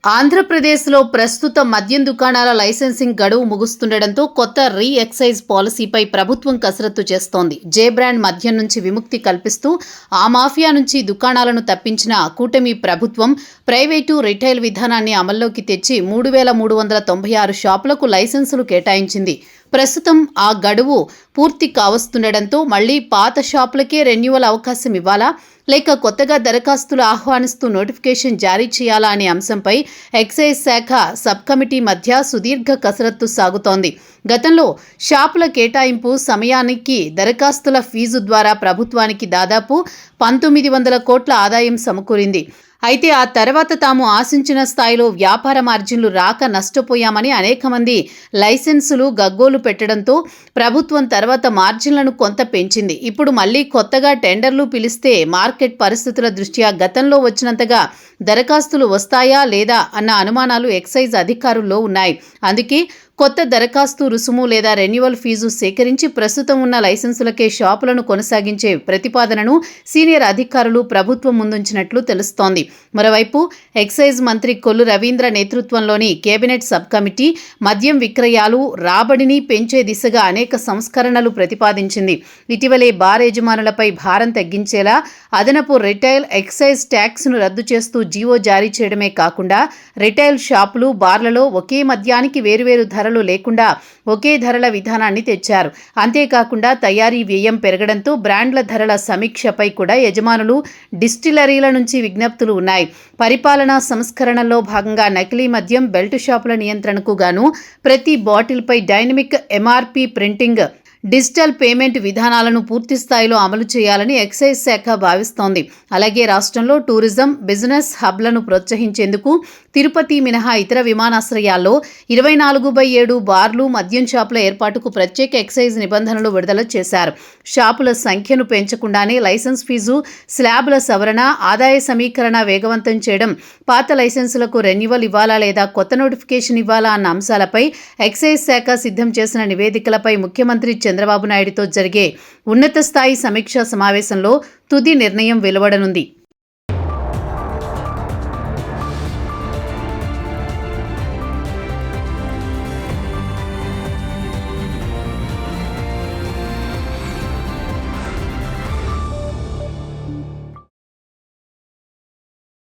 ఆంధ్రప్రదేశ్లో ప్రస్తుత మద్యం దుకాణాల లైసెన్సింగ్ గడువు ముగుస్తుండటంతో కొత్త ఎక్సైజ్ పాలసీపై ప్రభుత్వం కసరత్తు చేస్తోంది. జే బ్రాండ్ మద్యం నుంచి విముక్తి కల్పిస్తూ ఆ మాఫియా నుంచి దుకాణాలను తప్పించిన కూటమి ప్రభుత్వం ప్రైవేటు రిటైల్ విధానాన్ని అమల్లోకి తెచ్చి 3,396 షాపులకు లైసెన్సులు కేటాయించింది. ప్రస్తుతం ఆ గడువు పూర్తి కావస్తుండటంతో మళ్లీ పాత షాపులకే రెన్యువల్ అవకాశం ఇవ్వాలా లేక కొత్తగా దరఖాస్తులు ఆహ్వానిస్తూ నోటిఫికేషన్ జారీ చేయాలా అనే అంశంపై ఎక్సైజ్ శాఖ సబ్ కమిటీ మధ్య సుదీర్ఘ కసరత్తు సాగుతోంది. గతంలో షాపుల కేటాయింపు సమయానికి దరఖాస్తుల ఫీజు ద్వారా ప్రభుత్వానికి దాదాపు 1,900 కోట్ల ఆదాయం సమకూరింది. అయితే ఆ తర్వాత తాము ఆశించిన స్థాయిలో వ్యాపార మార్జిన్లు రాక నష్టపోయామని అనేక మంది లైసెన్సులు గగ్గోలు పెట్టడంతో ప్రభుత్వం తర్వాత మార్జిన్లను కొంత పెంచింది. ఇప్పుడు మళ్లీ కొత్తగా టెండర్లు పిలిస్తే మార్కెట్ పరిస్థితుల దృష్ట్యా గతంలో వచ్చినంతగా దరఖాస్తులు వస్తాయా లేదా అన్న అనుమానాలు ఎక్సైజ్ అధికారుల్లో ఉన్నాయి. అందుకే కొత్త దరఖాస్తు రుసుము లేదా రెన్యువల్ ఫీజు సేకరించి ప్రస్తుతం ఉన్న లైసెన్సులకే షాపులను కొనసాగించే ప్రతిపాదనను సీనియర్ అధికారులు ప్రభుత్వం ముందుంచినట్లు తెలుస్తోంది. మరోవైపు ఎక్సైజ్ మంత్రి కొల్లు రవీంద్ర నేతృత్వంలోని కేబినెట్ సబ్ కమిటీ మద్యం విక్రయాలు రాబడిని పెంచే దిశగా అనేక సంస్కరణలు ప్రతిపాదించింది. ఇటీవలే బార్ యజమానులపై భారం తగ్గించేలా అదనపు రిటైల్ ఎక్సైజ్ ట్యాక్స్ను రద్దు చేస్తూ జీవో జారీ చేయడమే కాకుండా రిటైల్ షాపులు బార్లలో ఒకే మద్యానికి వేరువేరు ధరలు లేకుండా ఒకే ధరల విధానాన్ని తెచ్చారు. అంతేకాకుండా తయారీ వ్యయం పెరగడంతో బ్రాండ్ల ధరల సమీక్షపై కూడా యజమానులు డిస్టిలరీల నుంచి విజ్ఞప్తులు ఉన్నాయి. పరిపాలనా సంస్కరణలో భాగంగా నకిలీ మద్యం బెల్ట్ షాపుల నియంత్రణకు గాను ప్రతి బాటిల్పై dynamic MRP printing digital payment విధానాలను పూర్తి స్థాయిలో అమలు చేయాలని ఎక్సైజ్ శాఖ భావిస్తోంది. అలాగే రాష్ట్రంలో టూరిజం బిజినెస్ హబ్లను ప్రోత్సహించేందుకు తిరుపతి మినహా ఇతర విమానాశ్రయాల్లో 24/7 బార్లు మద్యం షాపుల ఏర్పాటుకు ప్రత్యేక ఎక్సైజ్ నిబంధనలు విడుదల చేశారు. షాపుల సంఖ్యను పెంచకుండానే లైసెన్స్ ఫీజు స్లాబుల సవరణ ఆదాయ సమీకరణ వేగవంతం చేయడం పాత లైసెన్సులకు రెన్యువల్ ఇవ్వాలా లేదా కొత్త నోటిఫికేషన్ ఇవ్వాలా అన్న అంశాలపై ఎక్సైజ్ శాఖ సిద్ధం చేసిన నివేదికలపై ముఖ్యమంత్రి చంద్రబాబు నాయుడుతో జరిగే ఉన్నత స్థాయి సమీక్షా సమావేశంలో తుది నిర్ణయం వెలువడనుంది.